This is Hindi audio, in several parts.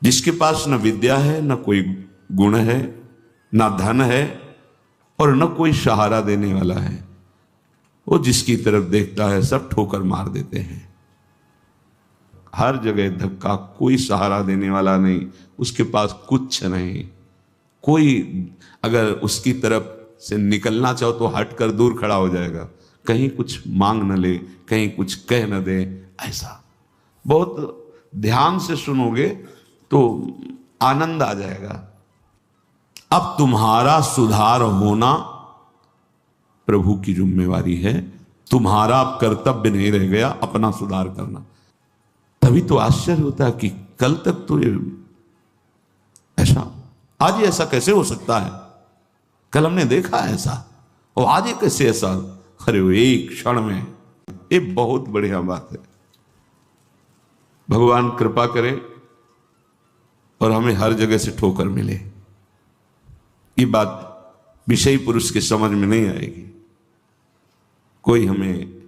जिसके पास न विद्या है, न कोई गुण है, न धन है और न कोई सहारा देने वाला है, वो जिसकी तरफ देखता है सब ठोकर मार देते हैं। हर जगह धक्का, कोई सहारा देने वाला नहीं, उसके पास कुछ नहीं। कोई अगर उसकी तरफ से निकलना चाहो तो हटकर दूर खड़ा हो जाएगा, कहीं कुछ मांग न ले, कहीं कुछ कह न दे। ऐसा बहुत ध्यान से सुनोगे तो आनंद आ जाएगा। अब तुम्हारा सुधार होना प्रभु की जिम्मेवारी है, तुम्हारा अब कर्तव्य नहीं रह गया अपना सुधार करना। तभी तो आश्चर्य होता है कि कल तक तो ये ऐसा, आज ये ऐसा कैसे हो सकता है, कल हमने देखा ऐसा और आज ये कैसे ऐसा। अरे वो एक क्षण में, ये बहुत बढ़िया बात है। भगवान कृपा करे और हमें हर जगह से ठोकर मिले। ये बात विषयी पुरुष के समझ में नहीं आएगी। कोई हमें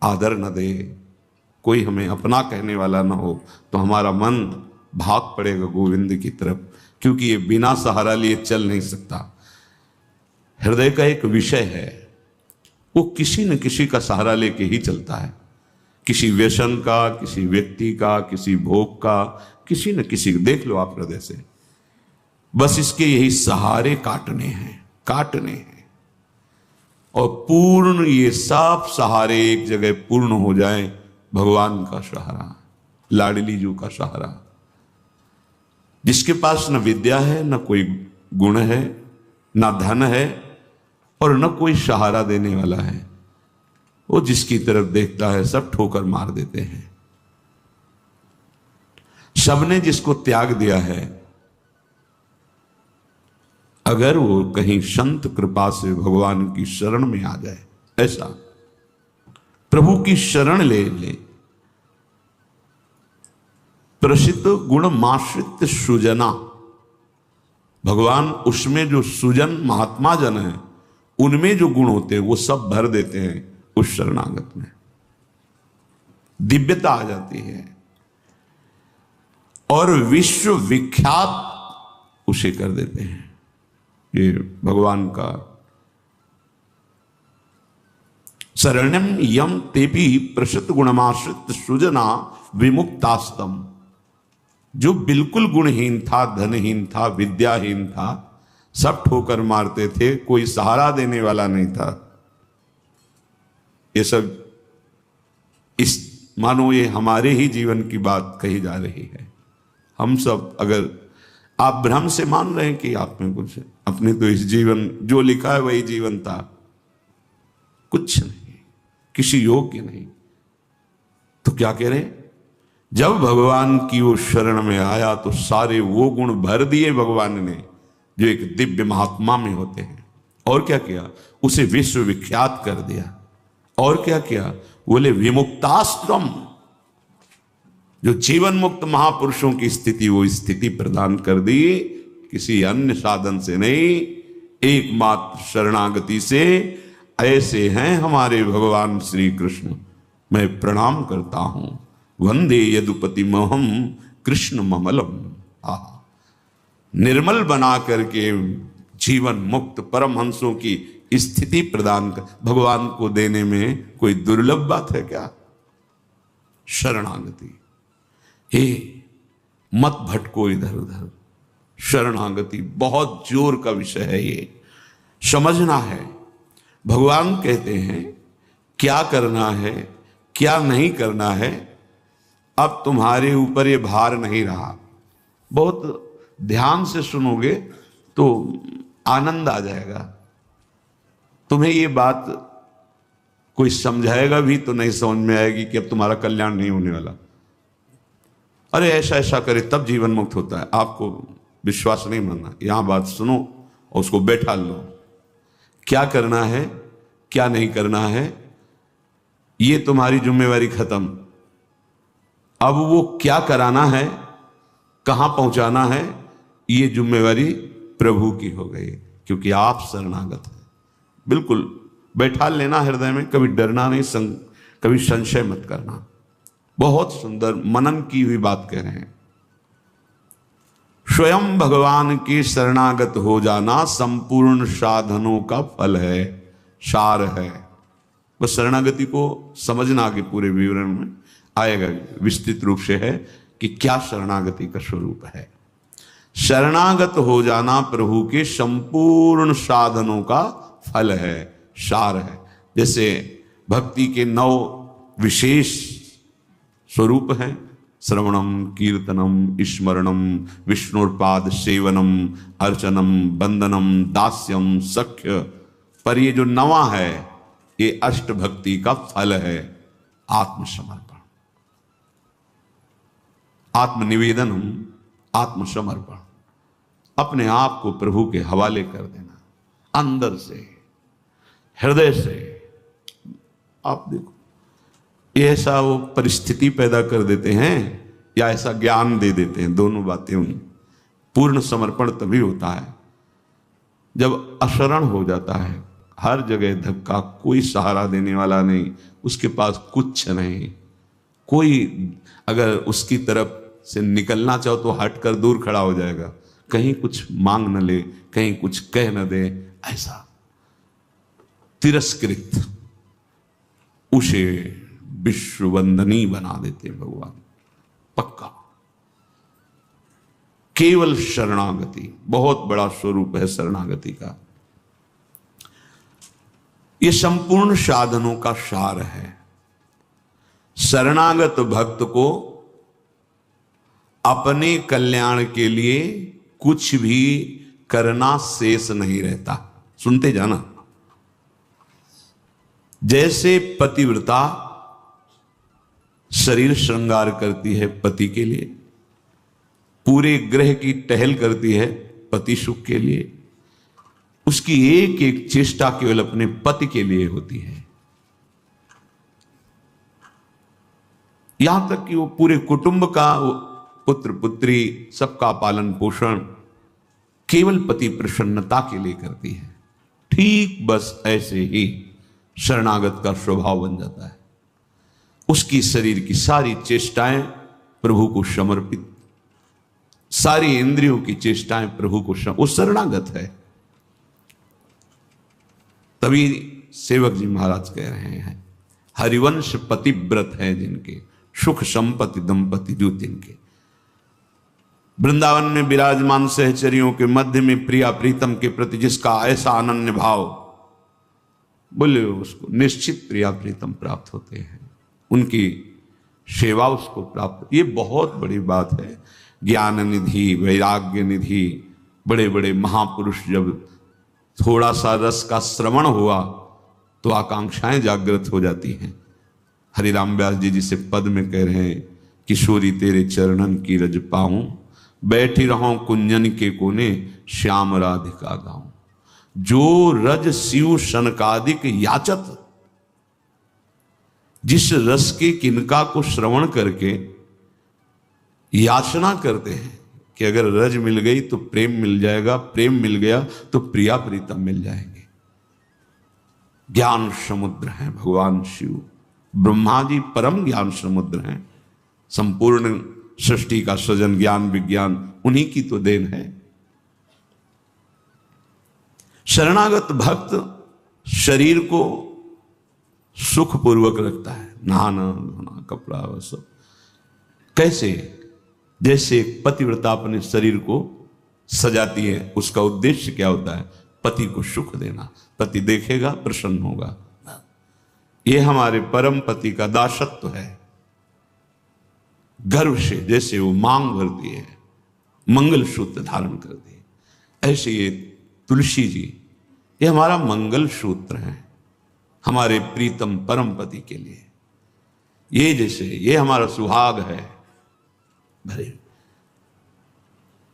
आदर न दे, कोई हमें अपना कहने वाला ना हो तो हमारा मन भाग पड़ेगा गोविंद की तरफ, क्योंकि ये बिना सहारा लिए चल नहीं सकता। हृदय का एक विषय है, वो किसी न किसी का सहारा लेके ही चलता है, किसी व्यसन का, किसी व्यक्ति का, किसी भोग का, किसी न किसी। देख लो आप हृदय से, बस इसके यही सहारे काटने हैं और पूर्ण ये सब सहारे एक जगह पूर्ण हो जाए। भगवान का सहारा, लाडली जू का सहारा। जिसके पास न विद्या है, न कोई गुण है, न धन है और न कोई सहारा देने वाला है, वो जिसकी तरफ देखता है सब ठोकर मार देते हैं। सबने जिसको त्याग दिया है, अगर वो कहीं संत कृपा से भगवान की शरण में आ जाए, ऐसा प्रभु की शरण ले ले। प्रसिद्ध गुण माश्रित सुजना, भगवान उसमें जो सुजन महात्मा जन है, उनमें जो गुण होते हैं वो सब भर देते हैं उस शरणागत में। दिव्यता आ जाती है और विश्व विख्यात उसे कर देते हैं। ये भगवान का शरणम यम तेपी प्रसिद्ध गुणमाश्रित सुजना विमुक्तास्तम। जो बिल्कुल गुणहीन था, धनहीन था, विद्याहीन था, सब ठोकर मारते थे, कोई सहारा देने वाला नहीं था। ये सब इस मानो ये हमारे ही जीवन की बात कही जा रही है। हम सब, अगर आप भ्रम से मान रहे हैं कि आप में कुछ है, अपने तो इस जीवन जो लिखा है वही जीवन था, कुछ नहीं, किसी योग्य नहीं। तो क्या कह रहे हैं, जब भगवान की वो शरण में आया तो सारे वो गुण भर दिए भगवान ने जो एक दिव्य महात्मा में होते हैं। और क्या किया, उसे विश्व विख्यात कर दिया। और क्या किया, बोले विमुक्तास्तम, जो जीवन मुक्त महापुरुषों की स्थिति, वो स्थिति प्रदान कर दी, किसी अन्य साधन से नहीं, एकमात्र शरणागति से। ऐसे हैं हमारे भगवान श्री कृष्ण। मैं प्रणाम करता हूं, वंदे यदुपति महम कृष्ण ममलम। निर्मल बना करके जीवन मुक्त परमहंसों की स्थिति प्रदान कर भगवान को देने में कोई दुर्लभ बात है क्या। शरणागति, हे मत भटको इधर उधर। शरणागति बहुत जोर का विषय है, ये समझना है। भगवान कहते हैं क्या करना है, क्या नहीं करना है, अब तुम्हारे ऊपर ये भार नहीं रहा। बहुत ध्यान से सुनोगे तो आनंद आ जाएगा। तुम्हें ये बात कोई समझाएगा भी तो नहीं समझ में आएगी कि अब तुम्हारा कल्याण नहीं होने वाला। अरे ऐसा ऐसा करे तब जीवन मुक्त होता है। आपको विश्वास नहीं मानना, यहां बात सुनो और उसको बैठा लो। क्या करना है, क्या नहीं करना है, ये तुम्हारी जिम्मेवारी खत्म। अब वो क्या कराना है, कहां पहुंचाना है, ये जिम्मेवारी प्रभु की हो गई, क्योंकि आप शरणागत हैं। बिल्कुल बैठा लेना हृदय में, कभी डरना नहीं, कभी संशय मत करना। बहुत सुंदर मनन की हुई बात कह रहे हैं। स्वयं भगवान के शरणागत हो जाना संपूर्ण साधनों का फल है, सार है। बस शरणागति को समझना आगे पूरे विवरण में आएगा, विस्तृत रूप से है कि क्या शरणागति का स्वरूप है। शरणागत हो जाना प्रभु के संपूर्ण साधनों का फल है, सार है। जैसे भक्ति के 9 विशेष स्वरूप हैं, श्रवणम, कीर्तनम, स्मरणम, विष्णुपाद सेवनम, अर्चनम, वंदनम, दास्यम, सख्य। पर ये जो 9वां है, ये अष्ट भक्ति का फल है, आत्मसमर्पण, आत्मनिवेदन, आत्मसमर्पण, अपने आप को प्रभु के हवाले कर देना, अंदर से, हृदय से। आप देखो, ऐसा वो परिस्थिति पैदा कर देते हैं या ऐसा ज्ञान दे देते हैं, दोनों बातें हुई। पूर्ण समर्पण तभी होता है जब अशरण हो जाता है, हर जगह धक्का, कोई सहारा देने वाला नहीं, उसके पास कुछ नहीं, कोई अगर उसकी तरफ से निकलना चाहो तो हटकर दूर खड़ा हो जाएगा, कहीं कुछ मांग न ले, कहीं कुछ कह न दे, ऐसा तिरस्कृत, उसे विश्ववंदनी बना देते भगवान। पक्का केवल शरणागति बहुत बड़ा स्वरूप है शरणागति का। यह संपूर्ण साधनों का सार है। शरणागत भक्त को अपने कल्याण के लिए कुछ भी करना शेष नहीं रहता। सुनते जाना। जैसे पतिव्रता शरीर श्रृंगार करती है पति के लिए, पूरे ग्रह की टहल करती है पति सुख के लिए, उसकी एक एक चेष्टा केवल अपने पति के लिए होती है। यहां तक कि वो पूरे कुटुंब का, पुत्र पुत्री सबका पालन पोषण केवल पति प्रसन्नता के लिए करती है। ठीक बस ऐसे ही शरणागत का स्वभाव बन जाता है। उसकी शरीर की सारी चेष्टाएं प्रभु को समर्पित, सारी इंद्रियों की चेष्टाएं प्रभु को वो शरणागत है। तभी सेवक जी महाराज कह रहे हैं, हरिवंश पतिव्रत है जिनके, सुख संपत्ति दंपति जो जिनके। वृंदावन में विराजमान सहचरियों के मध्य में प्रिया प्रीतम के प्रति जिसका ऐसा अनन्य भाव, बोले उसको निश्चित प्रिया प्रीतम प्राप्त होते हैं, उनकी सेवा उसको प्राप्त। ये बहुत बड़ी बात है। ज्ञान निधि, वैराग्य निधि, बड़े बड़े महापुरुष जब थोड़ा सा रस का श्रवण हुआ तो आकांक्षाएं जागृत हो जाती हैं। हरिराम व्यास जी जिसे पद में कह रहे हैं, किशोरी तेरे चरणन की रज पाऊं, बैठी रहूं कुंजन के कोने, श्याम राधिका गाऊं। जो रज शिव शनकादिक याचत, जिस रस के किनका को श्रवण करके याचना करते हैं कि अगर रज मिल गई तो प्रेम मिल जाएगा, प्रेम मिल गया तो प्रिया प्रीतम मिल जाएंगे। ज्ञान समुद्र है भगवान शिव, ब्रह्मा जी परम ज्ञान समुद्र हैं। संपूर्ण सृष्टि का सृजन, ज्ञान विज्ञान उन्हीं की तो देन है। शरणागत भक्त शरीर को सुखपूर्वक रखता है, नहाना धोना, कपड़ा वह सब। कैसे? जैसे एक पतिव्रता अपने शरीर को सजाती है, उसका उद्देश्य क्या होता है? पति को सुख देना। पति देखेगा प्रसन्न होगा। यह हमारे परम पति का दासत्व है। गर्व से जैसे वो मांग भरती है, मंगल सूत्र धारण करती है, ऐसे ये तुलसी जी, ये हमारा मंगल सूत्र है हमारे प्रीतम परम पति के लिए। ये जैसे ये हमारा सुहाग है। भरे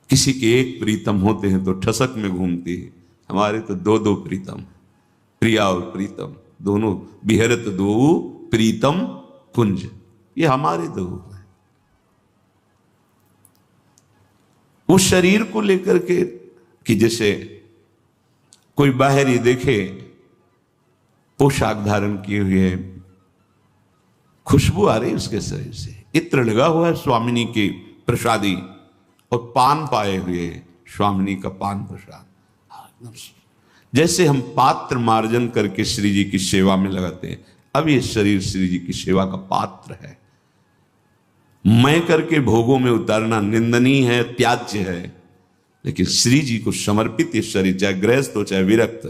किसी के एक प्रीतम होते हैं तो ठसक में घूमती है, हमारे तो दो दो प्रीतम, प्रिया और प्रीतम दोनों, बिहरत दो प्रीतम कुंज, ये हमारे दो हैं। उस शरीर को लेकर के कि जैसे कोई बाहरी देखे पोशाक धारण किए हुए, खुशबू आ रही उसके शरीर से, इत्र लगा हुआ है स्वामिनी की प्रसादी, और पान पाए हुए स्वामिनी का पान प्रसाद। जैसे हम पात्र मार्जन करके श्री जी की सेवा में लगाते हैं, अब ये शरीर श्री जी की सेवा का पात्र है। मैं करके भोगों में उतारना निंदनीय है, त्याज्य है, लेकिन श्री जी को समर्पित ये शरीर, चाहे गृहस्थ हो चाहे विरक्त,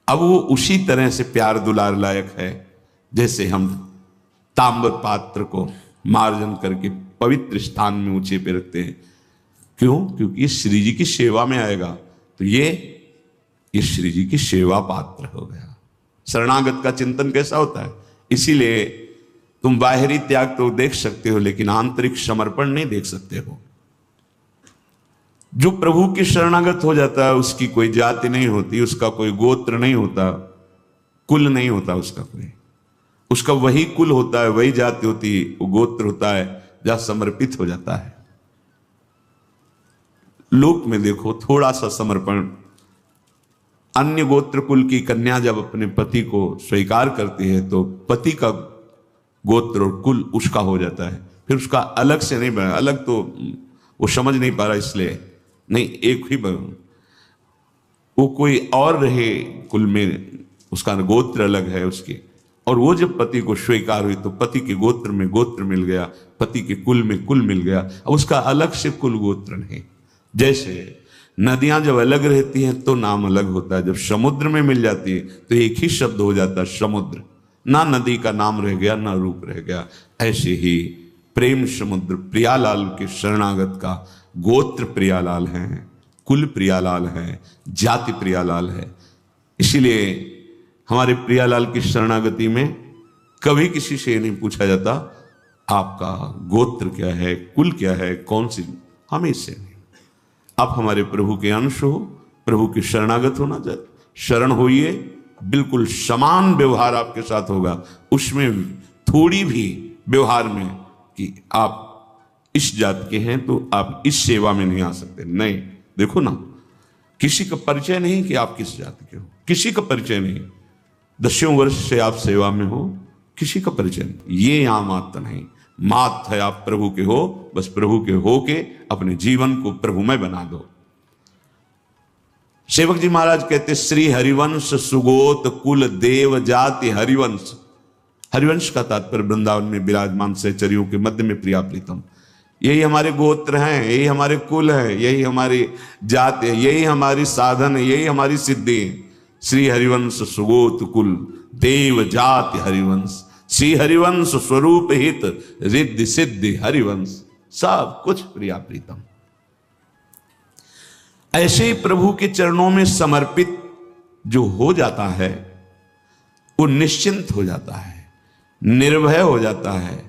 अब वो उसी तरह से प्यार दुलार लायक है जैसे हम ताम्र पात्र को मार्जन करके पवित्र स्थान में ऊंचे पे रखते हैं। क्यों? क्योंकि ये श्री जी की सेवा में आएगा, तो ये श्री जी की सेवा पात्र हो गया। शरणागत का चिंतन कैसा होता है? इसीलिए तुम बाहरी त्याग तो देख सकते हो, लेकिन आंतरिक समर्पण नहीं देख सकते हो। जो प्रभु के शरणागत हो जाता है, उसकी कोई जाति नहीं होती, उसका कोई गोत्र नहीं होता, कुल नहीं होता उसका कोई, उसका वही कुल होता है, वही जाति होती है, वो गोत्र होता है जहां समर्पित हो जाता है। लोक में देखो थोड़ा सा समर्पण, अन्य गोत्र कुल की कन्या जब अपने पति को स्वीकार करती है तो पति का गोत्र और कुल उसका हो जाता है, फिर उसका अलग से नहीं बना, अलग तो वो समझ नहीं पा रहा, इसलिए नहीं, एक ही बना, वो कोई और रहे कुल में, उसका गोत्र अलग है उसके। और वो जब पति को स्वीकार हुई तो पति के गोत्र में गोत्र मिल गया, पति के कुल में कुल मिल गया, अब उसका अलग से कुल गोत्र नहीं। जैसे नदियां जब अलग रहती हैं तो नाम अलग होता है, जब समुद्र में मिल जाती है तो एक ही शब्द हो जाता है समुद्र, ना नदी का नाम रह गया ना रूप रह गया। ऐसे ही प्रेम समुद्र प्रियालाल के शरणागत का गोत्र प्रियालाल है, कुल प्रियालाल है, जाति प्रियालाल है। इसीलिए हमारे प्रियालाल की शरणागति में कभी किसी से नहीं पूछा जाता आपका गोत्र क्या है, कुल क्या है, कौन सी, हमें इससे नहीं। आप हमारे प्रभु के अंश हो, प्रभु के शरणागत होना चाहिए, शरण होइए, बिल्कुल समान व्यवहार आपके साथ होगा, उसमें थोड़ी भी व्यवहार में कि आप इस जात के हैं तो आप इस सेवा में नहीं आ सकते, नहीं। देखो ना, किसी का परिचय नहीं कि आप किस जाति के हो, किसी का परिचय नहीं, 10 वर्ष से आप सेवा में हो, किसी का परिचय नहीं। ये यहां मात्र नहीं, मात है आप प्रभु के हो, बस प्रभु के हो के अपने जीवन को प्रभुमय बना दो। सेवक जी महाराज कहते, श्री हरिवंश सुगोत कुल देव जाति हरिवंश। हरिवंश का तात्पर्य वृंदावन में विराजमान सहचरियों के मध्य में प्रिया प्रीतम, यही हमारे गोत्र हैं, यही हमारे कुल है, यही हमारी जाति है, यही हमारी साधन है, यही हमारी सिद्धि है। श्री हरिवंश सुगोत कुल देव जाति हरिवंश, श्री हरिवंश स्वरूप हित रिद्धि सिद्धि हरिवंश, सब कुछ प्रिया प्रीतम। ऐसे ही प्रभु के चरणों में समर्पित जो हो जाता है वो निश्चिंत हो जाता है, निर्भय हो जाता है,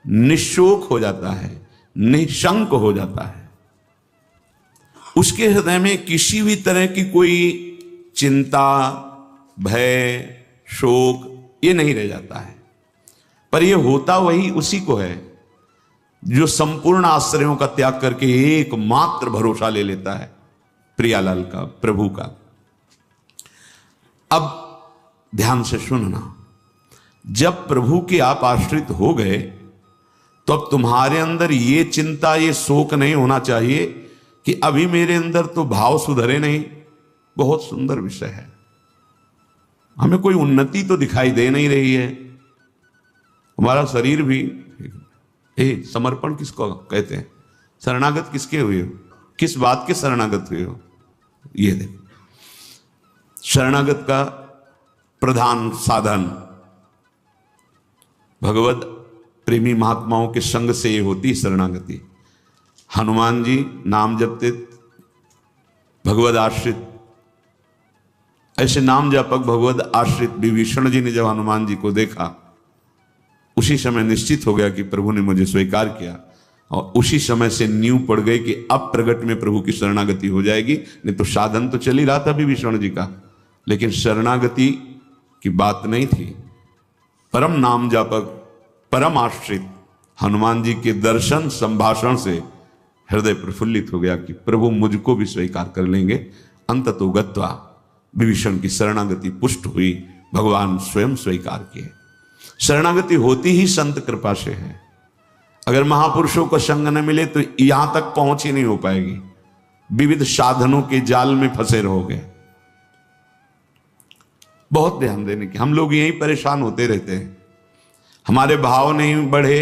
निशोक हो जाता है, निशंक हो जाता है। उसके हृदय में किसी भी तरह की कोई चिंता, भय, शोक ये नहीं रह जाता है। पर ये होता वही उसी को है जो संपूर्ण आश्रयों का त्याग करके एकमात्र भरोसा ले लेता है प्रियालाल का, प्रभु का। अब ध्यान से सुनना, जब प्रभु के आप आश्रित हो गए तो अब तुम्हारे अंदर ये चिंता, ये शोक नहीं होना चाहिए कि अभी मेरे अंदर तो भाव सुधरे नहीं। बहुत सुंदर विषय है, हमें कोई उन्नति तो दिखाई दे नहीं रही है, हमारा शरीर भी। समर्पण किसको कहते हैं? शरणागत किसके हुए हो? किस बात के शरणागत हुए हो? ये देखो, शरणागत का प्रधान साधन भगवत प्रेमी महात्माओं के संग से ये होती शरणागति। हनुमान जी नाम जपते, भगवत आश्रित, ऐसे नाम जापक भगवत आश्रित विभीषण जी ने जब हनुमान जी को देखा, उसी समय निश्चित हो गया कि प्रभु ने मुझे स्वीकार किया, और उसी समय से नींव पड़ गई कि अब प्रगट में प्रभु की शरणागति हो जाएगी। नहीं तो साधन तो चल ही रहा था विभीषण जी का, लेकिन शरणागति की बात नहीं थी। परम नाम जापक, परम आश्रित हनुमान जी के दर्शन संभाषण से हृदय प्रफुल्लित हो गया कि प्रभु मुझको भी स्वीकार कर लेंगे। अंततो गत्वा विभीषण की शरणागति पुष्ट हुई, भगवान स्वयं स्वीकार किए। शरणागति होती ही संत कृपा से है। अगर महापुरुषों का संग न मिले तो यहां तक पहुंच ही नहीं हो पाएगी, विविध साधनों के जाल में फंसे रहोगे। बहुत ध्यान देने की, हम लोग यही परेशान होते रहते हैं, हमारे भाव नहीं बढ़े,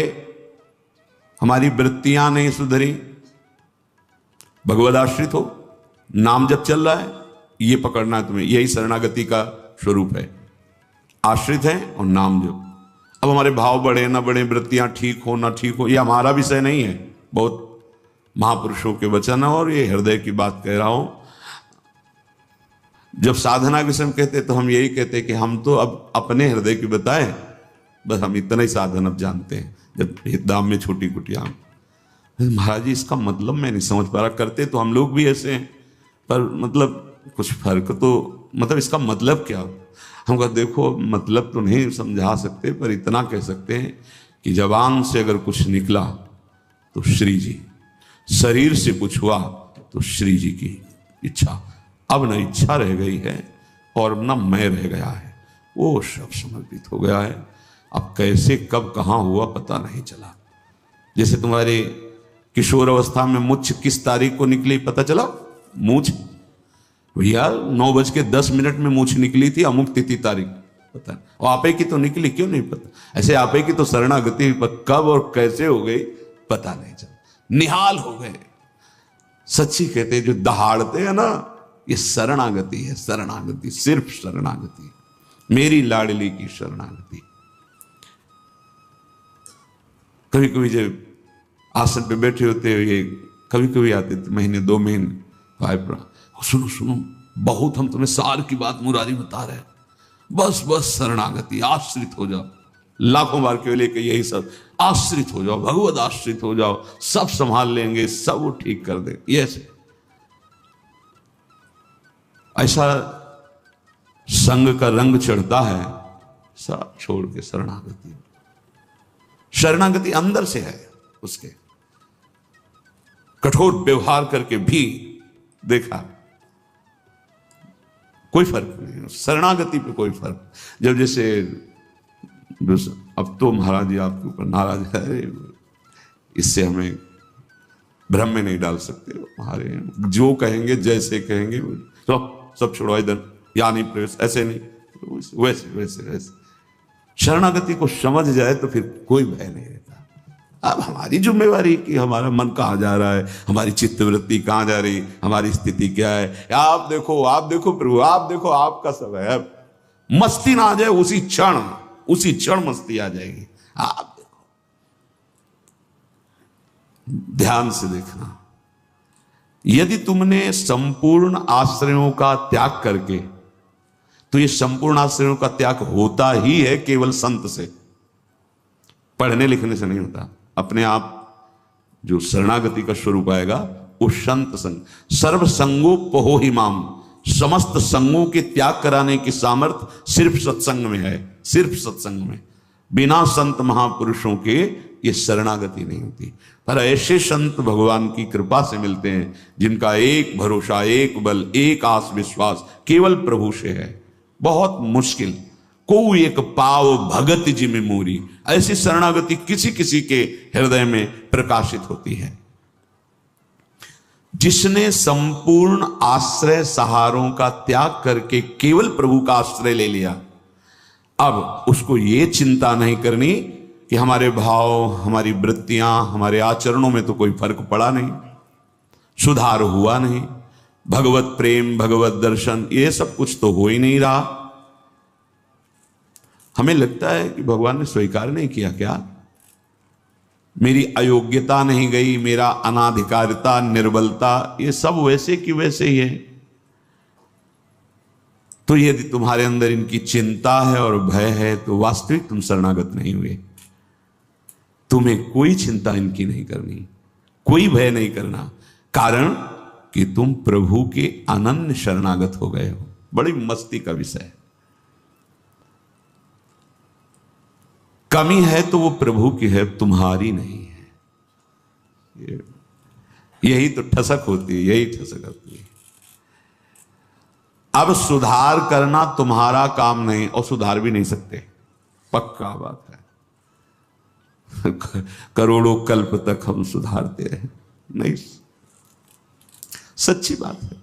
हमारी वृत्तियां नहीं सुधरी। भगवद आश्रित हो, नाम जब चल रहा है ये पकड़ना है तुम्हें, यही शरणागति का स्वरूप है। आश्रित है और नाम जप। अब हमारे भाव बढ़े ना बढ़े, वृत्तियां ठीक हो ना ठीक हो, ये हमारा विषय नहीं है, बहुत महापुरुषों के वचन है और ये हृदय की बात कह रहा हूं। जब साधना के समय कहते तो हम यही कहते कि हम तो अब अपने हृदय की बताएं, बस हम इतना ही साधन अब जानते हैं। जब दाम में छोटी कुटिया, महाराज जी इसका मतलब मैं नहीं समझ पा रहा, करते तो हम लोग भी ऐसे हैं, पर मतलब कुछ फर्क तो, मतलब इसका मतलब क्या? हम कहते देखो मतलब तो नहीं समझा सकते, पर इतना कह सकते हैं कि जबान से अगर कुछ निकला तो श्री जी, शरीर से कुछ हुआ तो श्री जी की इच्छा। अब न इच्छा रह गई है और न मैं रह गया है, वो सब समर्पित हो गया है। अब कैसे कब कहाँ हुआ पता नहीं चला। जैसे तुम्हारे किशोर अवस्था में मुझ किस तारीख को निकली पता चला? मूछ भैया 9:10 में मूछ निकली थी, अमुक तिथि तारीख पता नहीं। और आपे की तो निकली, क्यों नहीं पता? ऐसे आपे की तो शरणागति कब और कैसे हो गई पता नहीं चला, निहाल हो गए। सच्ची कहते जो दहाड़ते हैं ना, ये शरणागति है, शरणागति, सिर्फ शरणागति, मेरी लाडली की शरणागति। कभी कभी जब आसन पे बैठे होते हुए कभी कभी आते थे, महीने 2 महीने भाई, सुनो सुनो बहुत हम तुम्हें सार की बात मुरारी बता रहे हैं, बस बस शरणागति, आश्रित हो जाओ। लाखों बार केवल लेके यही सब, आश्रित हो जाओ, भगवद आश्रित हो जाओ, सब संभाल लेंगे, सब वो ठीक कर दे। ये ऐसा संग का रंग चढ़ता है, सब छोड़ के शरणागति। शरणागति अंदर से है उसके। कठोर व्यवहार करके भी देखा कोई फर्क नहीं, शरणागति पे कोई फर्क। जब जैसे अब तो महाराज जी आपके ऊपर नाराज है, इससे हमें भ्रम में नहीं डाल सकते। हमारे जो कहेंगे जैसे कहेंगे तो सब छोड़ो इधर, या नहीं प्रवेश, ऐसे नहीं, वैसे वैसे वैसे। शरणागति को समझ जाए तो फिर कोई भय नहीं रहता। अब हमारी जिम्मेवारी कि हमारा मन कहाँ जा रहा है, हमारी चित्तवृत्ति कहाँ जा रही, हमारी स्थिति क्या है। आप देखो प्रभु, आप देखो, आपका सब है। मस्ती ना आ जाए, उसी क्षण मस्ती आ जाएगी। आप देखो, ध्यान से देखना। यदि तुमने संपूर्ण आश्रयों का त्याग करके, तो ये संपूर्ण आश्रयों का त्याग होता ही है केवल संत से, पढ़ने लिखने से नहीं होता। अपने आप जो शरणागति का स्वरूप आएगा वो संत संग। सर्व संगोपहो ही माम, समस्त संगों के त्याग कराने की सामर्थ्य सिर्फ सत्संग में है, सिर्फ सत्संग में। बिना संत महापुरुषों के ये शरणागति नहीं होती। पर ऐसे संत भगवान की कृपा से मिलते हैं जिनका एक भरोसा, एक बल, एक आस विश्वास केवल प्रभु से है। बहुत मुश्किल, को एक पाव भगत जिमि मोरी, ऐसी शरणागति किसी किसी के हृदय में प्रकाशित होती है। जिसने संपूर्ण आश्रय सहारों का त्याग करके केवल प्रभु का आश्रय ले लिया, अब उसको ये चिंता नहीं करनी कि हमारे भाव, हमारी वृत्तियां, हमारे आचरणों में तो कोई फर्क पड़ा नहीं, सुधार हुआ नहीं, भगवत प्रेम, भगवत दर्शन, ये सब कुछ तो हो ही नहीं रहा। हमें लगता है कि भगवान ने स्वीकार नहीं किया क्या? मेरी अयोग्यता नहीं गई, मेरा अनाधिकारिता, निर्बलता, ये सब वैसे की वैसे ही है। तो यदि तुम्हारे अंदर इनकी चिंता है और भय है तो वास्तविक तुम शरणागत नहीं हुए। तुम्हें कोई चिंता इनकी नहीं करनी, कोई भय नहीं करना, कारण कि तुम प्रभु के अनन्य शरणागत हो गए हो। बड़ी मस्ती का विषय है। कमी है तो वो प्रभु की है, तुम्हारी नहीं है। यही तो ठसक होती है, यही ठसक होती है। अब सुधार करना तुम्हारा काम नहीं और सुधार भी नहीं सकते, पक्का बात है। करोड़ों कल्प तक हम सुधारते रहे, नहीं। सच्ची बात है,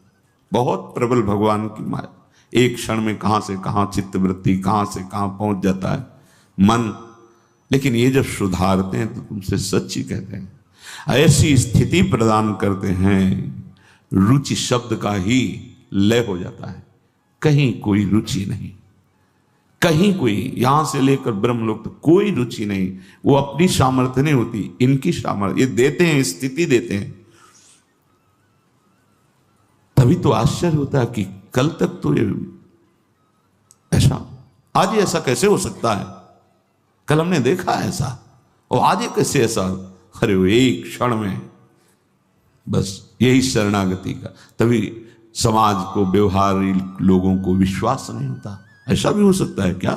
बहुत प्रबल भगवान की माया। एक क्षण में कहां से कहां चित्तवृत्ति, कहां से कहां पहुंच जाता है मन। लेकिन ये जब सुधारते हैं तो तुमसे सच्ची कहते हैं, ऐसी स्थिति प्रदान करते हैं, रुचि शब्द का ही लय हो जाता है। कहीं कोई रुचि नहीं, कहीं कोई, यहां से लेकर ब्रह्मलोक तक कोई रुचि नहीं। वो अपनी सामर्थ्य नहीं होती, इनकी सामर्थ्य, ये देते हैं, स्थिति देते हैं। तभी तो आश्चर्य होता है कि कल तक तो ये ऐसा, आज ये ऐसा कैसे हो सकता है? कल हमने देखा ऐसा, और आज ये कैसे ऐसा? अरे वो एक क्षण में, बस यही शरणागति का। तभी समाज को, व्यवहारी लोगों को विश्वास नहीं होता। ऐसा भी हो सकता है क्या?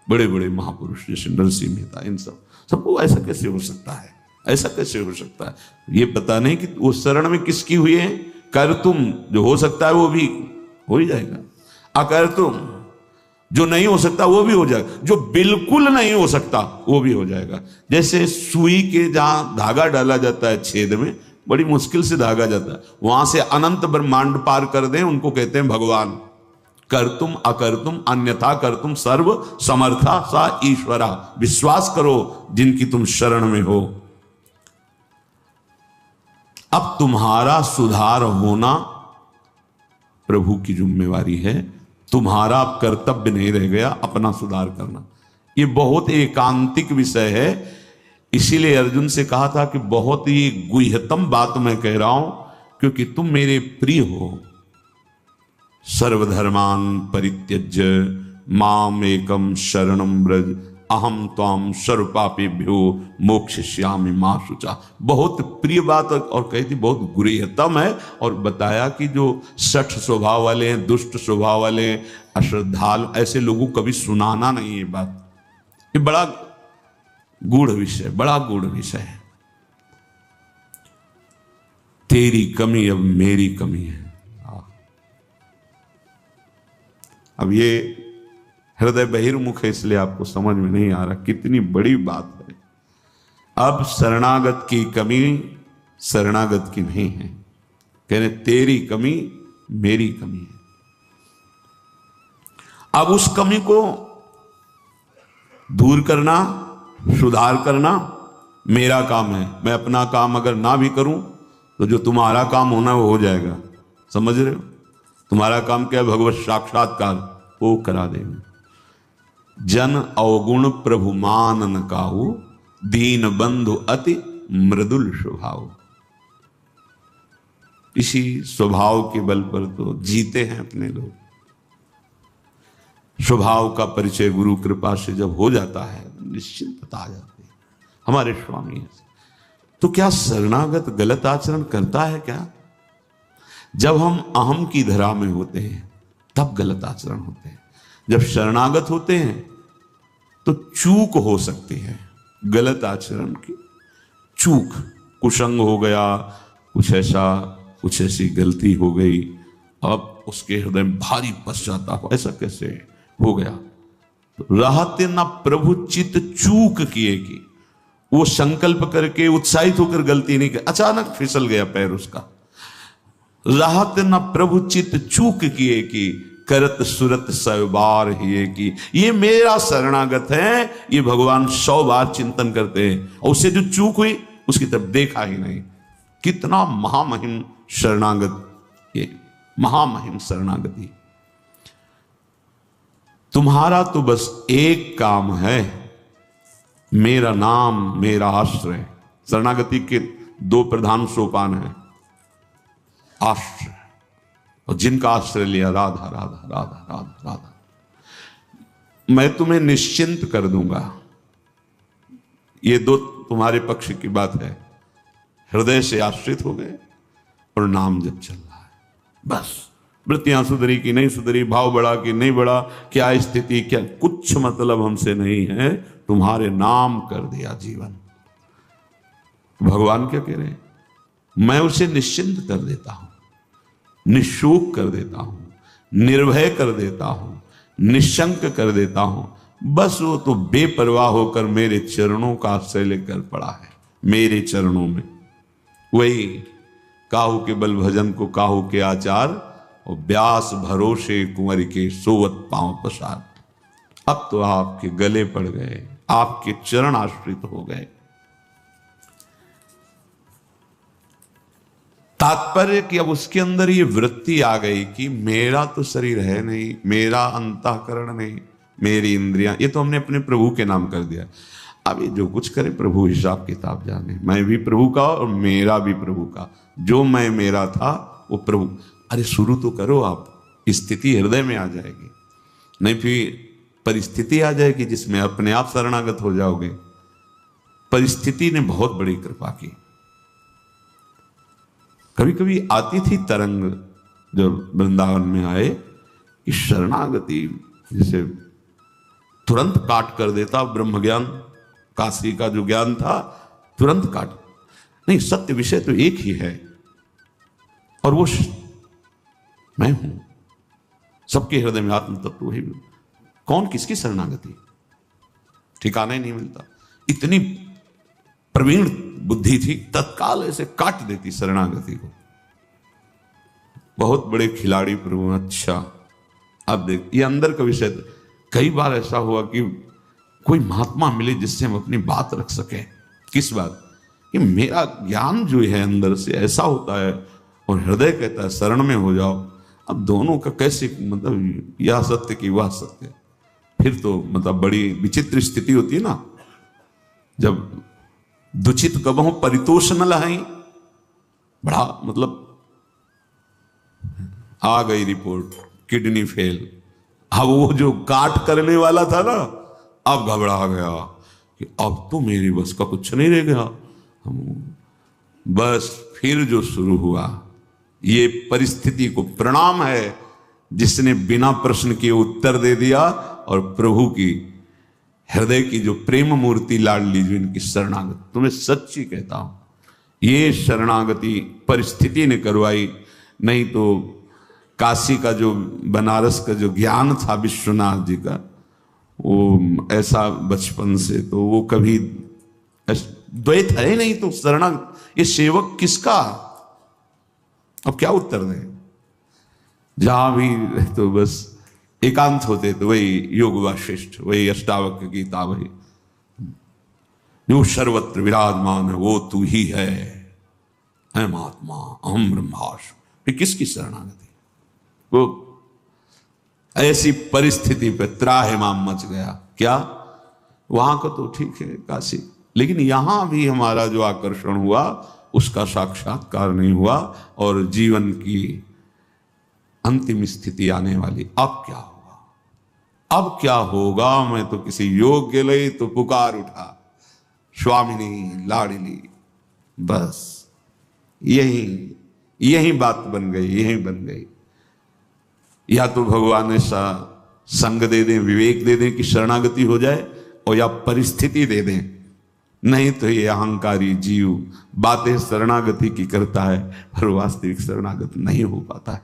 बड़े बड़े महापुरुष जैसे नरसिंह मेहता, इन सबको ऐसा कैसे हो सकता है? ऐसा कैसे हो सकता है? ये पता नहीं कि वो शरण में किसकी हुई है। कर तुम, जो हो सकता है वो भी हो ही जाएगा। अकर तुम, जो नहीं हो सकता वो भी हो जाएगा। जो बिल्कुल नहीं हो सकता वो भी हो जाएगा। जैसे सुई के जहां धागा डाला जाता है छेद में, बड़ी मुश्किल से धागा जाता है, वहां से अनंत ब्रह्मांड पार कर दें, उनको कहते हैं भगवान। कर तुम अकर तुम अन्यथा कर तुम सर्व समर्था सा ईश्वरा। विश्वास करो जिनकी तुम शरण में हो। अब तुम्हारा सुधार होना प्रभु की जिम्मेवारी है। तुम्हारा कर्तव्य नहीं रह गया अपना सुधार करना। ये बहुत एकांतिक विषय है। इसीलिए अर्जुन से कहा था कि बहुत ही गुह्यतम बात मैं कह रहा हूं, क्योंकि तुम मेरे प्रिय हो। सर्वधर्मान परित्यज्य माम एकम शरणम व्रज अहम त्वाम सर्व पापेभ्यो मोक्षयिष्यामि मा शुचा। बहुत प्रिय बात और कही थी, बहुत गुह्यतम है। और बताया कि जो सठ स्वभाव वाले हैं, दुष्ट स्वभाव वाले हैं, अश्रद्धालु, ऐसे लोगों को कभी सुनाना नहीं ये बात। ये बड़ा गूढ़ विषय, बड़ा गूढ़ विषय है। तेरी कमी अब मेरी कमी है। अब ये हृदय बहिर्मुख है, इसलिए आपको समझ में नहीं आ रहा कितनी बड़ी बात है। अब शरणागत की कमी शरणागत की नहीं है, कहने तेरी कमी मेरी कमी है। अब उस कमी को दूर करना, सुधार करना मेरा काम है। मैं अपना काम अगर ना भी करूं तो जो तुम्हारा काम होना वो हो जाएगा। समझ रहे हो? तुम्हारा काम क्या है? भगवत साक्षात्कार, वो करा देगा। जन अवगुण प्रभु मान न काहू, दीन बंधु अति मृदुल स्वभाव। इसी स्वभाव के बल पर तो जीते हैं अपने लोग। स्वभाव का परिचय गुरु कृपा से जब हो जाता है, निश्चिंतता आ जाती है। हमारे स्वामी है। तो क्या शरणागत गलत आचरण करता है क्या? जब हम अहम की धरा में होते हैं तब गलत आचरण होते हैं। जब शरणागत होते हैं तो चूक हो सकती है, गलत आचरण की चूक, कुसंग हो गया, कुछ ऐसी गलती हो गई, अब उसके हृदय में भारी पश्चाताप, ऐसा कैसे हो गया? तो रहते ना प्रभु चित चूक किए कि वो संकल्प करके उत्साहित होकर गलती नहीं कर, अचानक फिसल गया पैर उसका। रहत न प्रभु चित चूक किए कि करत सुरत 100 बार ही की। ये मेरा शरणागत है, ये भगवान 100 बार चिंतन करते हैं और उससे जो चूक हुई उसकी तरफ देखा ही नहीं। कितना महामहिम शरणागत, ये महामहिम शरणागति। तुम्हारा तो बस एक काम है, मेरा नाम मेरा आश्रय। शरणागति के 2 प्रधान सोपान हैं। आश्रय, और जिनका आश्रय लिया राधा राधा राधा राधा राधा, मैं तुम्हें निश्चिंत कर दूंगा। ये 2 तुम्हारे पक्ष की बात है। हृदय से आश्रित हो गए और नाम जब चल रहा है, बस वृत्तियां सुधरी कि नहीं सुधरी, भाव बढ़ा कि नहीं बढ़ा, क्या स्थिति, क्या कुछ मतलब हमसे नहीं है, तुम्हारे नाम कर दिया जीवन। भगवान क्या कह रहे हैं? मैं उसे निश्चिंत कर देता हूं, निशोक कर देता हूं, निर्भय कर देता हूं, निशंक कर देता हूं। बस वो तो बेपरवाह होकर मेरे चरणों का आश्रय लेकर पड़ा है, मेरे चरणों में। वही काहू के बल भजन को काहू के आचार, और व्यास भरोसे कुंवर के सोवत पांव पसार। अब तो आपके गले पड़ गए, आपके चरण आश्रित हो गए। तात्पर्य कि अब उसके अंदर ये वृत्ति आ गई कि मेरा तो शरीर है नहीं, मेरा अंतःकरण नहीं, मेरी इंद्रियां, ये तो हमने अपने प्रभु के नाम कर दिया। अब ये जो कुछ करे प्रभु हिसाब किताब जाने, मैं भी प्रभु का और मेरा भी प्रभु का। जो मैं मेरा था वो प्रभु। अरे शुरू तो करो आप, स्थिति हृदय में आ जाएगी, नहीं फिर परिस्थिति आ जाएगी जिसमें अपने आप शरणागत हो जाओगे। परिस्थिति ने बहुत बड़ी कृपा की। कभी कभी आती थी तरंग जब वृंदावन में आए कि शरणागति जैसे तुरंत काट कर देता ब्रह्म ज्ञान, काशी का जो ज्ञान था तुरंत काट। नहीं, सत्य विषय तो एक ही है और वो मैं हूं। सबके हृदय में आत्म तत्व वही। कौन किसकी शरणागति, ठिकाना ही नहीं मिलता। इतनी प्रवीण बुद्धि थी, तत्काल ऐसे काट देती शरणागति को। बहुत बड़े खिलाड़ी प्रभु। अच्छा अब देख, ये अंदर का विषय। कई बार ऐसा हुआ कि कोई महात्मा मिले जिससे हम अपनी बात रख सके। किस बात कि मेरा ज्ञान जो है अंदर से ऐसा होता है और हृदय कहता है शरण में हो जाओ। अब दोनों का कैसे, मतलब यह सत्य कि वह सत्य, फिर तो मतलब बड़ी विचित्र स्थिति होती है ना। जब दुचित कबहु परितोष न लहाई, बड़ा मतलब आ गई रिपोर्ट किडनी फेल। अब वो जो काट करने वाला था ना, अब घबरा गया कि अब तो मेरी बस का कुछ नहीं रह गया। बस फिर जो शुरू हुआ, ये परिस्थिति को प्रणाम है जिसने बिना प्रश्न के उत्तर दे दिया और प्रभु की हृदय की जो प्रेम मूर्ति लाडली जो इनकी शरणागति, तुम्हें सच्ची कहता हूं, ये शरणागति परिस्थिति ने करवाई। नहीं तो काशी का जो, बनारस का जो ज्ञान था विश्वनाथ जी का, वो ऐसा बचपन से तो वो कभी द्वैत है नहीं। तो शरणागत ये सेवक किसका, अब क्या उत्तर दें। जहां भी तो बस एकांत होते तो वही योग वाशिष्ठ, वही अष्टावक्र गीता, वही जो सर्वत्र विराजमान है वो तू ही है, अहम आत्मा अहम ब्रह्मास्मि। फिर किसकी शरणागति। वो ऐसी परिस्थिति पे त्राहिमाम मच गया। क्या वहां का तो ठीक है काशी, लेकिन यहां भी हमारा जो आकर्षण हुआ उसका साक्षात्कार नहीं हुआ और जीवन की अंतिम स्थिति आने वाली। अब क्या होगा, अब क्या होगा। मैं तो किसी योग के लिए तो पुकार उठा, स्वामिनी लाडली, बस यही बात बन गई, यही बन गई। या तो भगवान ऐसा संग दे दें, विवेक दे दें कि शरणागति हो जाए, और या परिस्थिति दे दें। नहीं तो ये अहंकारी जीव बातें शरणागति की करता है पर वास्तविक शरणागत नहीं हो पाता है।